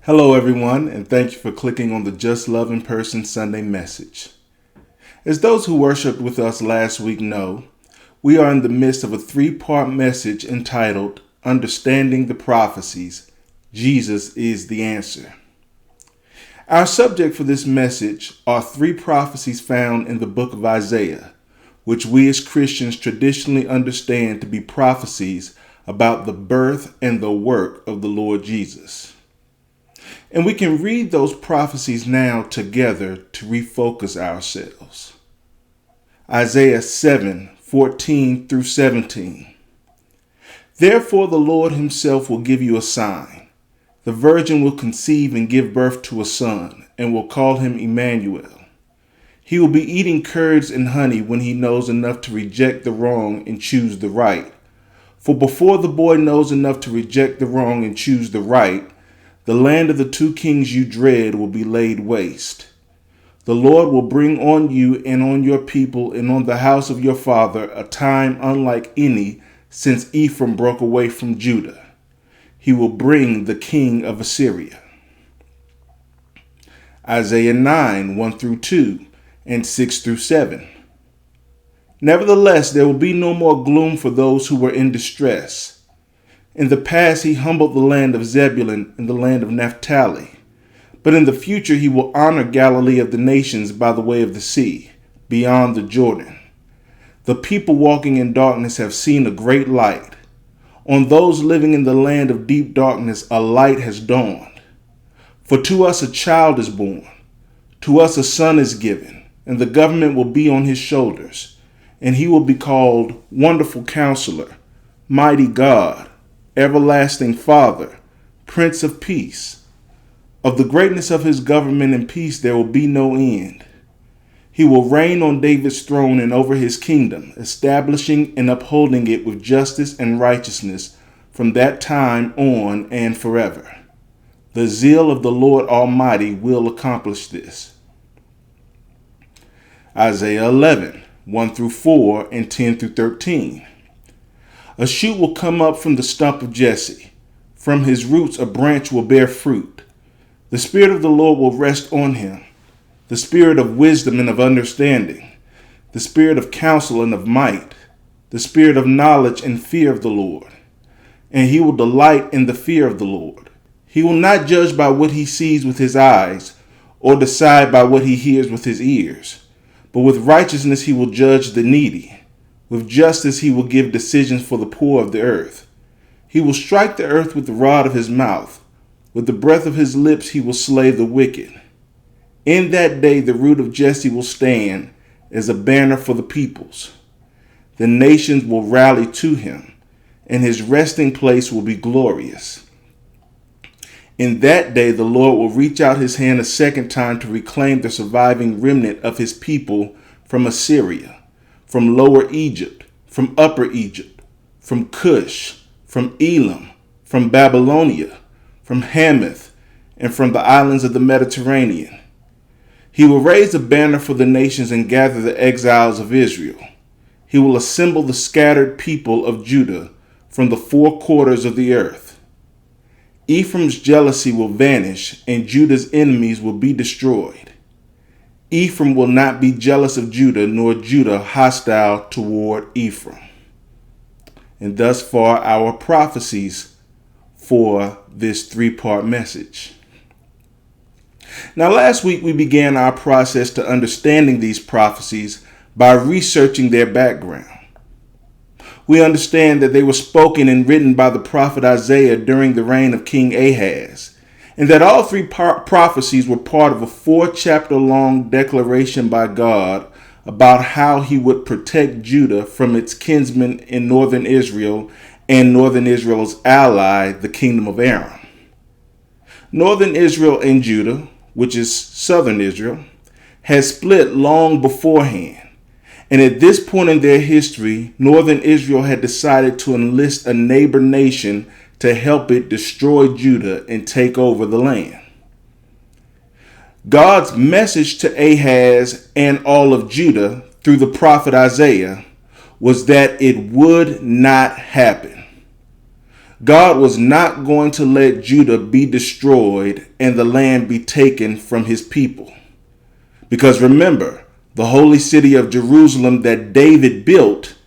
Hello, everyone, and thank you for clicking on the Just Love in Person Sunday message. As those who worshiped with us last week know, we are in the midst of a three-part message entitled Understanding the Prophecies. Jesus is the Answer. Our subject for this message are three prophecies found in the book of Isaiah, which we as Christians traditionally understand to be prophecies about the birth and the work of the Lord Jesus. And we can read those prophecies now together to refocus ourselves. Isaiah 7:14 through 17. Therefore the Lord himself will give you a sign. The virgin will conceive and give birth to a son, and will call him Emmanuel. He will be eating curds and honey when he knows enough to reject the wrong and choose the right. For before the boy knows enough to reject the wrong and choose the right, the land of the two kings you dread will be laid waste. The Lord will bring on you and on your people and on the house of your father a time unlike any since Ephraim broke away from Judah. He will bring the king of Assyria. Isaiah 9:1 through 2 and 6 through 7. Nevertheless, there will be no more gloom for those who were in distress. In the past, he humbled the land of Zebulun and the land of Naphtali. But in the future, he will honor Galilee of the nations by the way of the sea, beyond the Jordan. The people walking in darkness have seen a great light. On those living in the land of deep darkness, a light has dawned. For to us a child is born, to us a son is given, and the government will be on his shoulders, and he will be called Wonderful Counselor, Mighty God, Everlasting Father, Prince of Peace. Of the greatness of his government and peace there will be no end. He will reign on David's throne and over his kingdom, establishing and upholding it with justice and righteousness from that time on and forever. The zeal of the Lord Almighty will accomplish this. Isaiah 11:1 through 4 and 10 through 13. A shoot will come up from the stump of Jesse. From his roots a branch will bear fruit. The Spirit of the Lord will rest on him, the Spirit of wisdom and of understanding, the Spirit of counsel and of might, the Spirit of knowledge and fear of the Lord. And he will delight in the fear of the Lord. He will not judge by what he sees with his eyes, or decide by what he hears with his ears, but with righteousness he will judge the needy. With justice he will give decisions for the poor of the earth. He will strike the earth with the rod of his mouth. With the breath of his lips he will slay the wicked. In that day the root of Jesse will stand as a banner for the peoples. The nations will rally to him, and his resting place will be glorious. In that day the Lord will reach out his hand a second time to reclaim the surviving remnant of his people from Assyria, from Lower Egypt, from Upper Egypt, from Cush, from Elam, from Babylonia, from Hamath, and from the islands of the Mediterranean. He will raise a banner for the nations and gather the exiles of Israel. He will assemble the scattered people of Judah from the four quarters of the earth. Ephraim's jealousy will vanish, and Judah's enemies will be destroyed. Ephraim will not be jealous of Judah, nor Judah hostile toward Ephraim. And thus far our prophecies for this three-part message. Now last week we began our process to understanding these prophecies by researching their background. We understand that they were spoken and written by the prophet Isaiah during the reign of King Ahaz, and that all three prophecies were part of a 4-chapter-long declaration by God about how he would protect Judah from its kinsmen in northern Israel and northern Israel's ally, the kingdom of Aram. Northern Israel and Judah, which is southern Israel, had split long beforehand. And at this point in their history, northern Israel had decided to enlist a neighbor nation to help it destroy Judah and take over the land. God's message to Ahaz and all of Judah through the prophet Isaiah was that it would not happen. God was not going to let Judah be destroyed and the land be taken from his people. Because remember, the holy city of Jerusalem that David built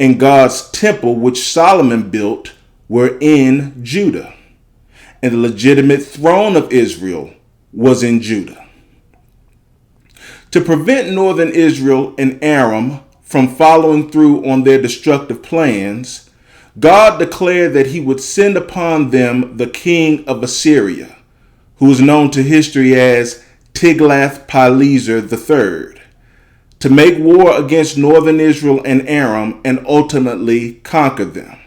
and God's temple, which Solomon built, were in Judah. And the legitimate throne of Israel was in Judah. To prevent northern Israel and Aram from following through on their destructive plans, God declared that he would send upon them the king of Assyria, who is known to history as Tiglath-Pileser III, to make war against northern Israel and Aram and ultimately conquer them.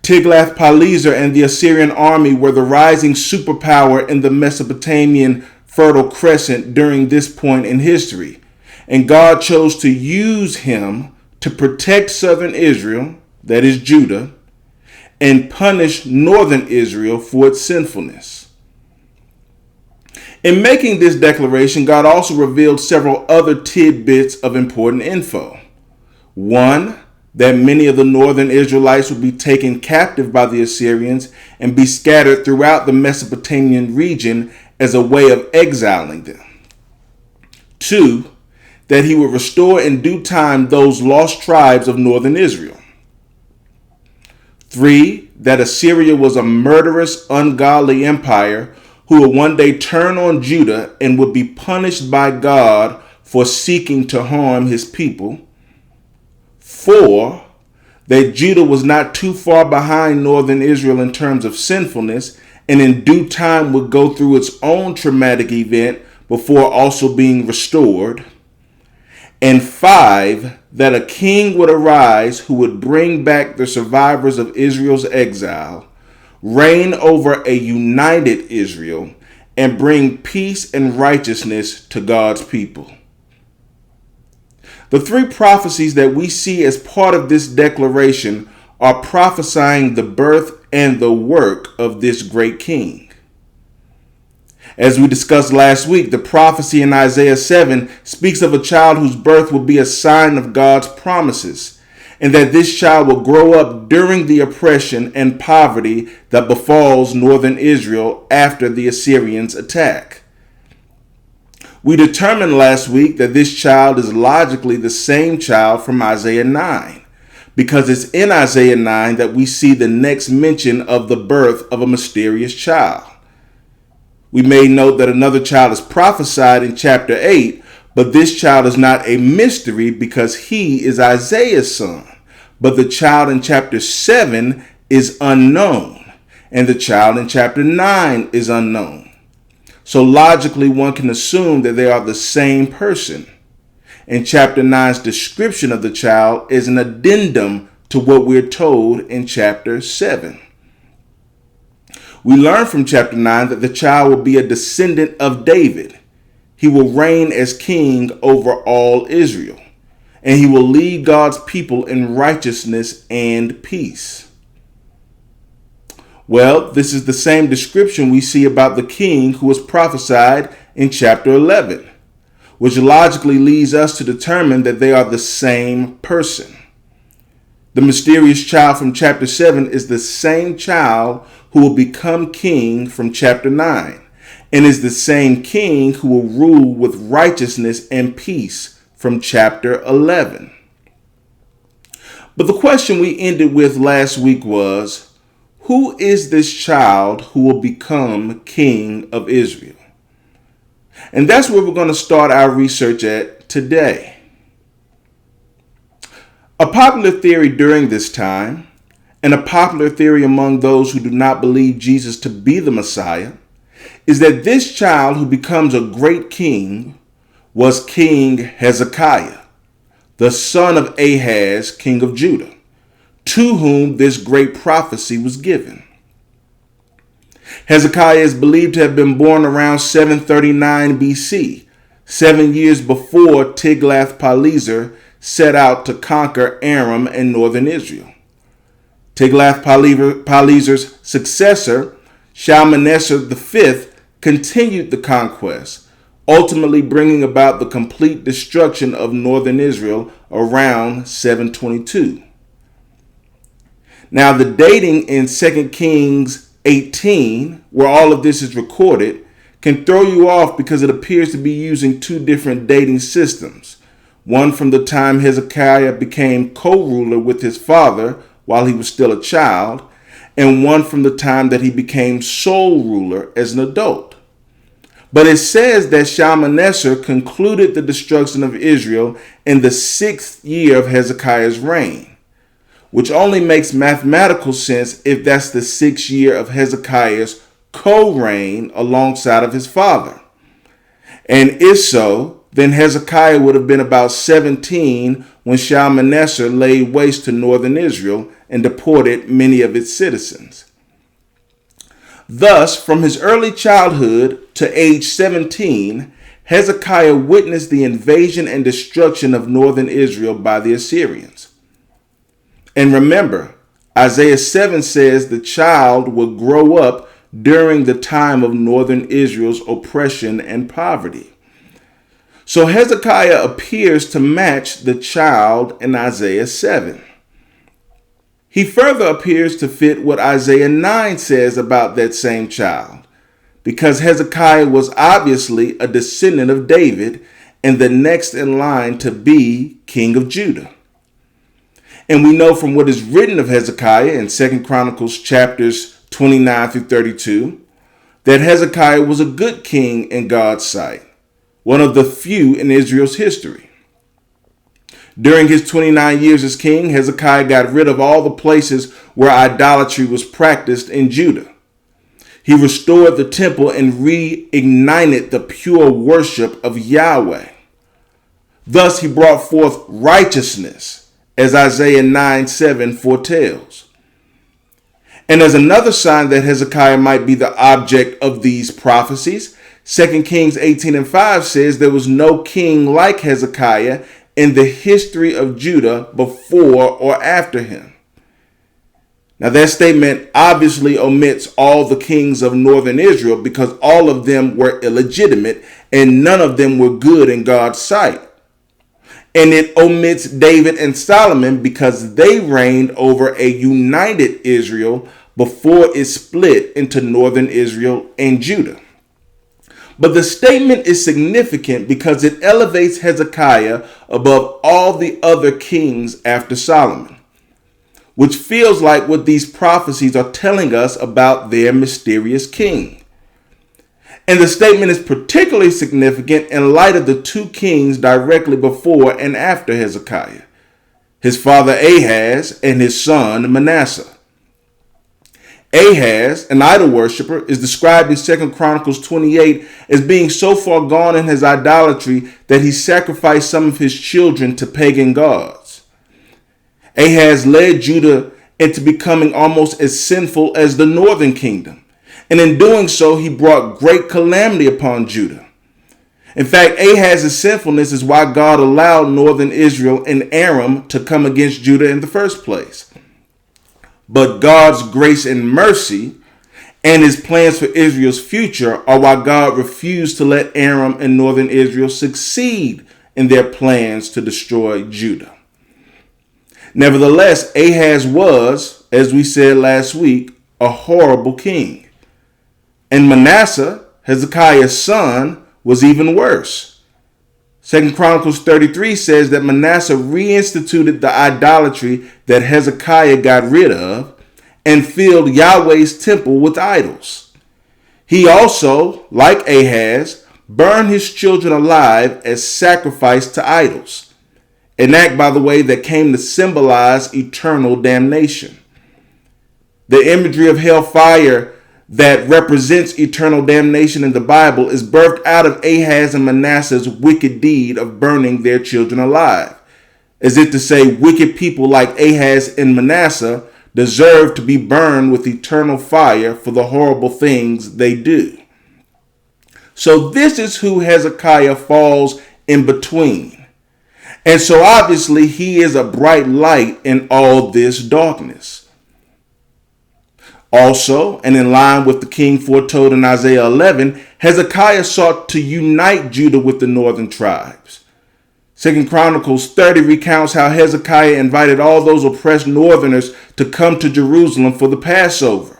Tiglath-Pileser and the Assyrian army were the rising superpower in the Mesopotamian Fertile Crescent during this point in history, and God chose to use him to protect southern Israel, that is Judah, and punish northern Israel for its sinfulness. In making this declaration, God also revealed several other tidbits of important info. One, that many of the northern Israelites would be taken captive by the Assyrians and be scattered throughout the Mesopotamian region as a way of exiling them. Two, that he would restore in due time those lost tribes of northern Israel. Three, that Assyria was a murderous, ungodly empire who would one day turn on Judah and would be punished by God for seeking to harm his people. Four, that Judah was not too far behind northern Israel in terms of sinfulness, and in due time would go through its own traumatic event before also being restored. And five, that a king would arise who would bring back the survivors of Israel's exile, reign over a united Israel, and bring peace and righteousness to God's people. The three prophecies that we see as part of this declaration are prophesying the birth and the work of this great king. As we discussed last week, the prophecy in Isaiah 7 speaks of a child whose birth will be a sign of God's promises, and that this child will grow up during the oppression and poverty that befalls northern Israel after the Assyrians' attack. We determined last week that this child is logically the same child from Isaiah 9, because it's in Isaiah 9 that we see the next mention of the birth of a mysterious child. We may note that another child is prophesied in chapter 8, but this child is not a mystery because he is Isaiah's son. But the child in chapter 7 is unknown, and the child in chapter 9 is unknown. So logically, one can assume that they are the same person. And chapter 9's description of the child is an addendum to what we're told in chapter 7. We learn from chapter 9 that the child will be a descendant of David. He will reign as king over all Israel, and he will lead God's people in righteousness and peace. Well, this is the same description we see about the king who was prophesied in chapter 11, which logically leads us to determine that they are the same person. The mysterious child from chapter 7 is the same child who will become king from chapter 9, and is the same king who will rule with righteousness and peace from chapter 11. But the question we ended with last week was, who is this child who will become king of Israel? And that's where we're going to start our research at today. A popular theory during this time, and a popular theory among those who do not believe Jesus to be the Messiah, is that this child who becomes a great king was King Hezekiah, the son of Ahaz, king of Judah, to whom this great prophecy was given. Hezekiah is believed to have been born around 739 BC, 7 years before Tiglath-Pileser set out to conquer Aram and northern Israel. Tiglath-Pileser's successor, Shalmaneser V, continued the conquest, ultimately bringing about the complete destruction of northern Israel around 722. Now, the dating in 2 Kings 18, where all of this is recorded, can throw you off because it appears to be using two different dating systems. One from the time Hezekiah became co-ruler with his father while he was still a child, and one from the time that he became sole ruler as an adult. But it says that Shalmaneser concluded the destruction of Israel in the 6th year of Hezekiah's reign, which only makes mathematical sense if that's the 6th year of Hezekiah's co-reign alongside of his father. And if so, then Hezekiah would have been about 17 when Shalmaneser laid waste to northern Israel and deported many of its citizens. Thus, from his early childhood to age 17, Hezekiah witnessed the invasion and destruction of northern Israel by the Assyrians. And remember, Isaiah 7 says the child will grow up during the time of northern Israel's oppression and poverty. So Hezekiah appears to match the child in Isaiah 7. He further appears to fit what Isaiah 9 says about that same child, because Hezekiah was obviously a descendant of David and the next in line to be king of Judah. And we know from what is written of Hezekiah in 2 Chronicles chapters 29 through 32 that Hezekiah was a good king in God's sight, one of the few in Israel's history. During his 29 years as king, Hezekiah got rid of all the places where idolatry was practiced in Judah. He restored the temple and reignited the pure worship of Yahweh. Thus he brought forth righteousness, as Isaiah 9:7 foretells. And as another sign that Hezekiah might be the object of these prophecies, 2 Kings 18:5 says there was no king like Hezekiah in the history of Judah before or after him. Now that statement obviously omits all the kings of northern Israel because all of them were illegitimate and none of them were good in God's sight. And it omits David and Solomon because they reigned over a united Israel before it split into northern Israel and Judah. But the statement is significant because it elevates Hezekiah above all the other kings after Solomon, which feels like what these prophecies are telling us about their mysterious king. And the statement is particularly significant in light of the two kings directly before and after Hezekiah, his father Ahaz and his son Manasseh. Ahaz, an idol worshiper, is described in 2 Chronicles 28 as being so far gone in his idolatry that he sacrificed some of his children to pagan gods. Ahaz led Judah into becoming almost as sinful as the northern kingdom, and in doing so, he brought great calamity upon Judah. In fact, Ahaz's sinfulness is why God allowed northern Israel and Aram to come against Judah in the first place. But God's grace and mercy and his plans for Israel's future are why God refused to let Aram and northern Israel succeed in their plans to destroy Judah. Nevertheless, Ahaz was, as we said last week, a horrible king. And Manasseh, Hezekiah's son, was even worse. 2 Chronicles 33 says that Manasseh reinstituted the idolatry that Hezekiah got rid of and filled Yahweh's temple with idols. He also, like Ahaz, burned his children alive as sacrifice to idols, an act, by the way, that came to symbolize eternal damnation. The imagery of hellfire that represents eternal damnation in the Bible is birthed out of Ahaz and Manasseh's wicked deed of burning their children alive, as if to say wicked people like Ahaz and Manasseh deserve to be burned with eternal fire for the horrible things they do. So this is who Hezekiah falls in between. And so obviously he is a bright light in all this darkness. Also, and in line with the king foretold in Isaiah 11, Hezekiah sought to unite Judah with the northern tribes. 2 Chronicles 30 recounts how Hezekiah invited all those oppressed northerners to come to Jerusalem for the Passover.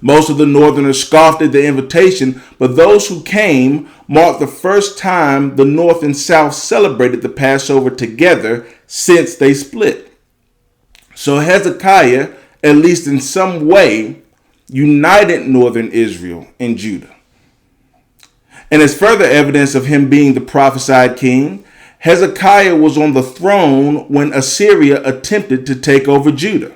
Most of the northerners scoffed at the invitation, but those who came marked the first time the North and South celebrated the Passover together since they split. So Hezekiah, at least in some way, united northern Israel and Judah. And as further evidence of him being the prophesied king, Hezekiah was on the throne when Assyria attempted to take over Judah.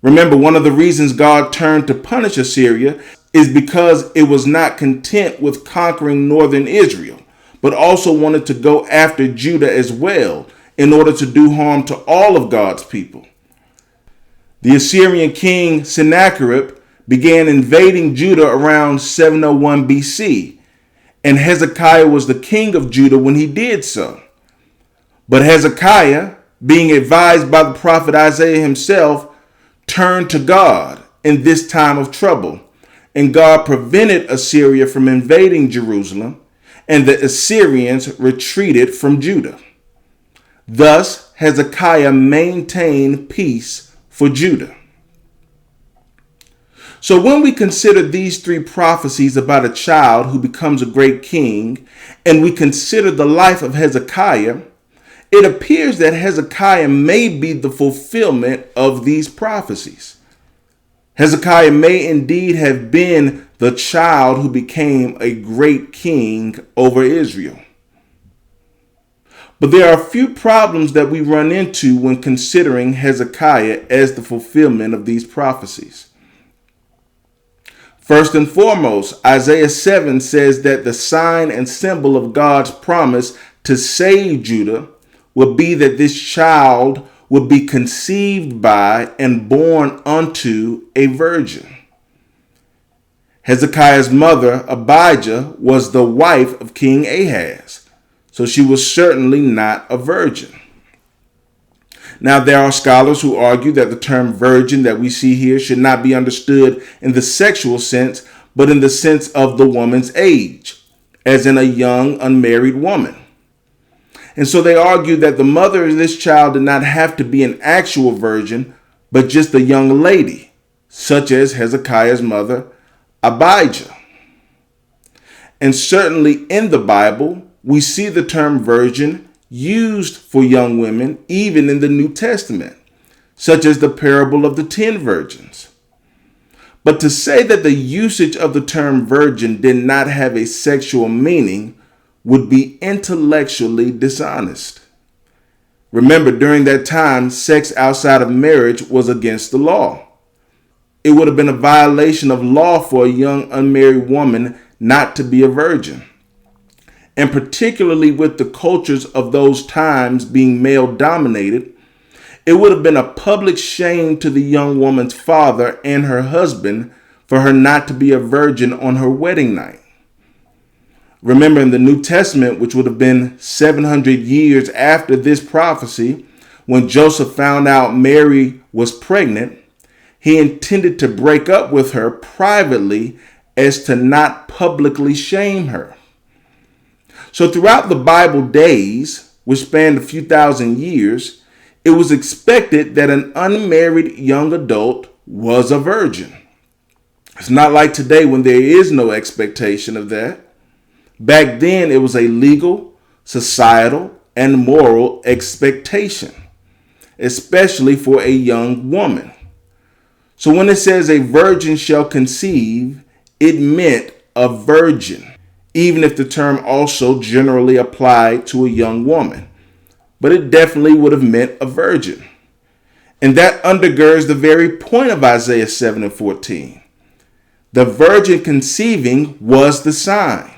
Remember, one of the reasons God turned to punish Assyria is because it was not content with conquering northern Israel, but also wanted to go after Judah as well in order to do harm to all of God's people. The Assyrian king Sennacherib began invading Judah around 701 BC, and Hezekiah was the king of Judah when he did so. But Hezekiah, being advised by the prophet Isaiah himself, turned to God in this time of trouble, and God prevented Assyria from invading Jerusalem, and the Assyrians retreated from Judah. Thus, Hezekiah maintained peace for Judah. So when we consider these three prophecies about a child who becomes a great king, and we consider the life of Hezekiah, it appears that Hezekiah may be the fulfillment of these prophecies. Hezekiah may indeed have been the child who became a great king over Israel. But there are a few problems that we run into when considering Hezekiah as the fulfillment of these prophecies. First and foremost, Isaiah 7 says that the sign and symbol of God's promise to save Judah will be that this child would be conceived by and born unto a virgin. Hezekiah's mother, Abijah, was the wife of King Ahaz, so she was certainly not a virgin. Now, there are scholars who argue that the term virgin that we see here should not be understood in the sexual sense, but in the sense of the woman's age, as in a young, unmarried woman. And so they argue that the mother of this child did not have to be an actual virgin, but just a young lady, such as Hezekiah's mother, Abijah. And certainly in the Bible, we see the term virgin used for young women, even in the New Testament, such as the parable of the 10 virgins. But to say that the usage of the term virgin did not have a sexual meaning would be intellectually dishonest. Remember, during that time, sex outside of marriage was against the law. It would have been a violation of law for a young unmarried woman not to be a virgin. And particularly with the cultures of those times being male dominated, it would have been a public shame to the young woman's father and her husband for her not to be a virgin on her wedding night. Remember, in the New Testament, which would have been 700 years after this prophecy, when Joseph found out Mary was pregnant, he intended to break up with her privately as to not publicly shame her. So throughout the Bible days, which spanned a few thousand years, it was expected that an unmarried young adult was a virgin. It's not like today when there is no expectation of that. Back then, it was a legal, societal, and moral expectation, especially for a young woman. So when it says a virgin shall conceive, it meant a virgin, even if the term also generally applied to a young woman. But it definitely would have meant a virgin. And that undergirds the very point of Isaiah 7 and 14. The virgin conceiving was the sign.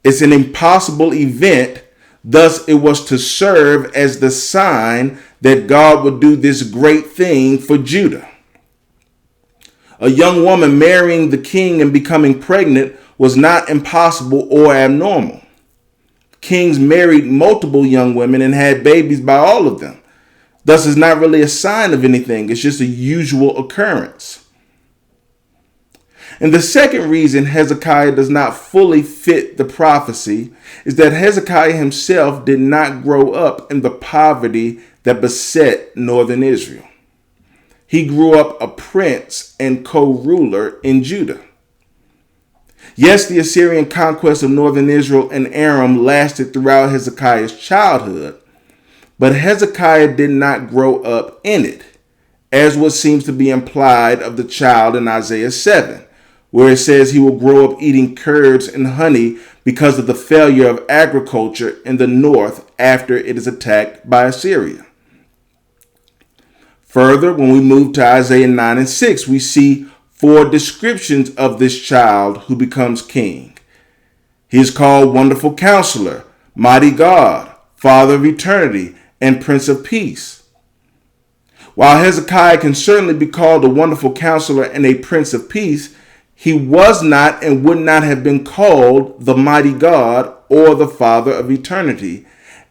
It's an impossible event, thus it was to serve as the sign that God would do this great thing for Judah. A young woman marrying the king and becoming pregnant was not impossible or abnormal. Kings married multiple young women and had babies by all of them. Thus, it's not really a sign of anything. It's just a usual occurrence. And the second reason Hezekiah does not fully fit the prophecy is that Hezekiah himself did not grow up in the poverty that beset northern Israel. He grew up a prince and co-ruler in Judah. Yes, the Assyrian conquest of northern Israel and Aram lasted throughout Hezekiah's childhood, but Hezekiah did not grow up in it, as what seems to be implied of the child in Isaiah 7, where it says he will grow up eating curds and honey because of the failure of agriculture in the north after it is attacked by Assyria. Further, when we move to Isaiah 9 and 6, we see 4 descriptions of this child who becomes king. He is called Wonderful Counselor, Mighty God, Father of Eternity, and Prince of Peace. While Hezekiah can certainly be called a Wonderful Counselor and a Prince of Peace, he was not and would not have been called the Mighty God or the Father of Eternity,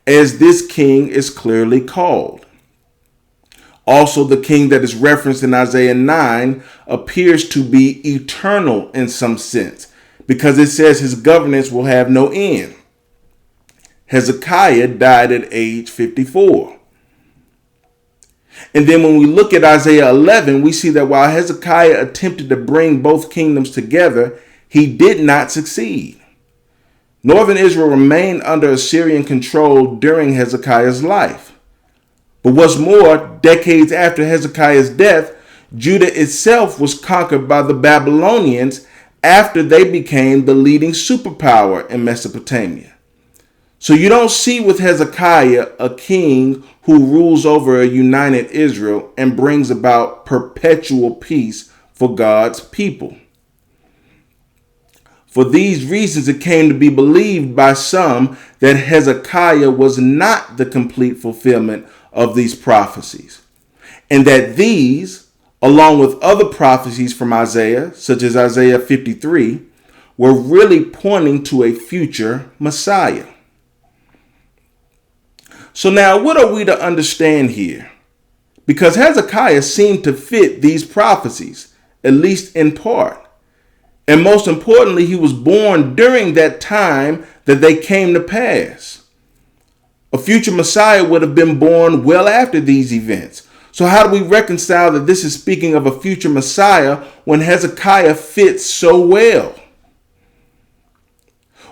as this king is clearly called. Also, the king that is referenced in Isaiah 9 appears to be eternal in some sense, because it says his governance will have no end. Hezekiah died at age 54. And then when we look at Isaiah 11, we see that while Hezekiah attempted to bring both kingdoms together, he did not succeed. Northern Israel remained under Assyrian control during Hezekiah's life. But what's more, decades after Hezekiah's death, Judah itself was conquered by the Babylonians after they became the leading superpower in Mesopotamia. So you don't see with Hezekiah a king who rules over a united Israel and brings about perpetual peace for God's people. For these reasons, it came to be believed by some that Hezekiah was not the complete fulfillment of these prophecies, and that these, along with other prophecies from Isaiah, such as Isaiah 53, were really pointing to a future Messiah. So now, what are we to understand here? Because Hezekiah seemed to fit these prophecies, at least in part. And most importantly, he was born during that time that they came to pass. A future Messiah would have been born well after these events. So how do we reconcile that this is speaking of a future Messiah when Hezekiah fits so well?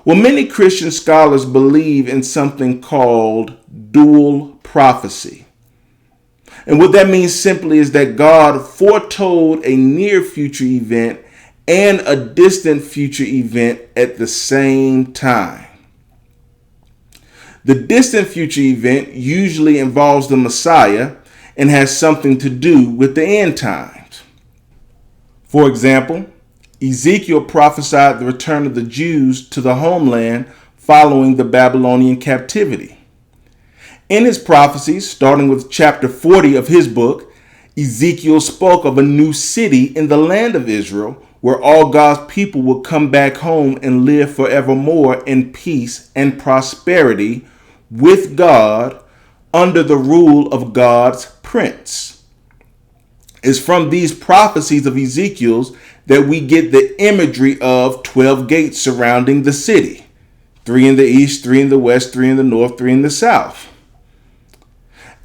Well, many Christian scholars believe in something called dual prophecy. And what that means simply is that God foretold a near future event and a distant future event at the same time. The distant future event usually involves the Messiah and has something to do with the end times. For example, Ezekiel prophesied the return of the Jews to the homeland following the Babylonian captivity. In his prophecies, starting with chapter 40 of his book, Ezekiel spoke of a new city in the land of Israel where all God's people would come back home and live forevermore in peace and prosperity with God under the rule of God's prince. It's from these prophecies of Ezekiel's that we get the imagery of 12 gates surrounding the city. 3 in the east, 3 in the west, 3 in the north, 3 in the south.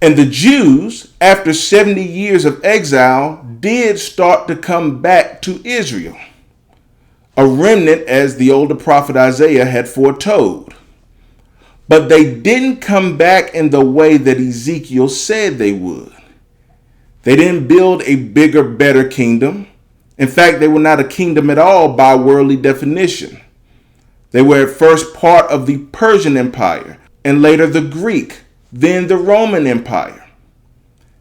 And the Jews, after 70 years of exile, did start to come back to Israel, a remnant as the older prophet Isaiah had foretold. But they didn't come back in the way that Ezekiel said they would. They didn't build a bigger, better kingdom. In fact, they were not a kingdom at all by worldly definition. They were at first part of the Persian Empire and later the Greek, then the Roman Empire.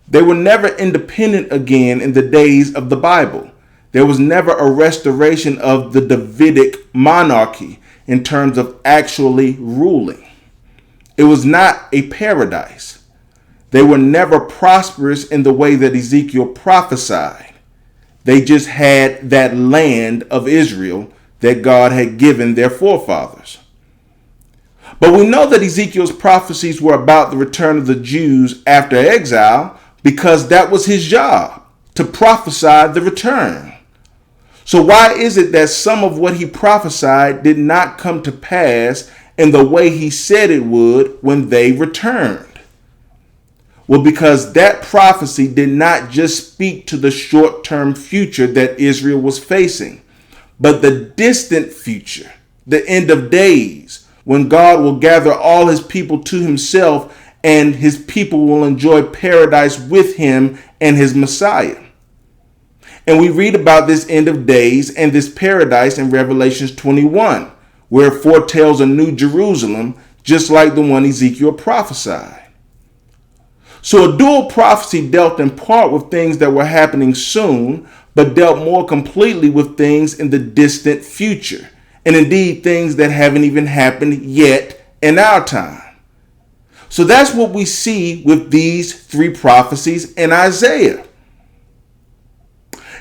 They were never independent again in the days of the Bible. There was never a restoration of the Davidic monarchy in terms of actually ruling. It was not a paradise. They were never prosperous in the way that Ezekiel prophesied. They just had that land of Israel that God had given their forefathers. But we know that Ezekiel's prophecies were about the return of the Jews after exile because that was his job, to prophesy the return. So why is it that some of what he prophesied did not come to pass in the way he said it would when they returned? Well, because that prophecy did not just speak to the short-term future that Israel was facing, but the distant future, the end of days, when God will gather all his people to himself and his people will enjoy paradise with him and his Messiah. And we read about this end of days and this paradise in Revelation 21, where it foretells a new Jerusalem, just like the one Ezekiel prophesied. So a dual prophecy dealt in part with things that were happening soon, but dealt more completely with things in the distant future, and indeed things that haven't even happened yet in our time. So that's what we see with these three prophecies in Isaiah.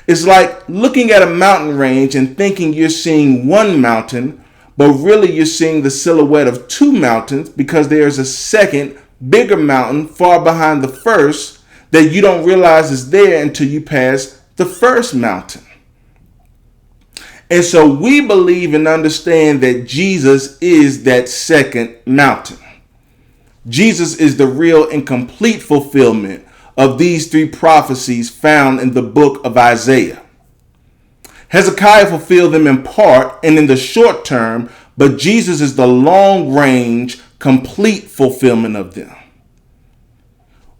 It's like looking at a mountain range and thinking you're seeing one mountain, but really you're seeing the silhouette of two mountains because there's a second, bigger mountain far behind the first that you don't realize is there until you pass the first mountain. And so we believe and understand that Jesus is that second mountain. Jesus is the real and complete fulfillment of these three prophecies found in the book of Isaiah. Hezekiah fulfilled them in part and in the short term, but Jesus is the long range, complete fulfillment of them.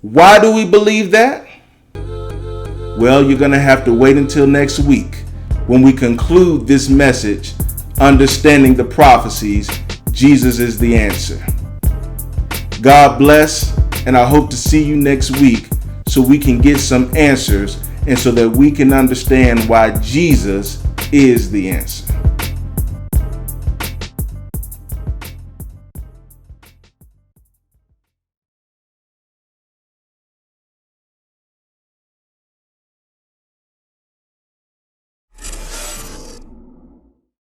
Why do we believe that? Well, you're going to have to wait until next week when we conclude this message, Understanding the Prophecies. Jesus is the answer. God bless, and I hope to see you next week so we can get some answers and so that we can understand why Jesus is the answer.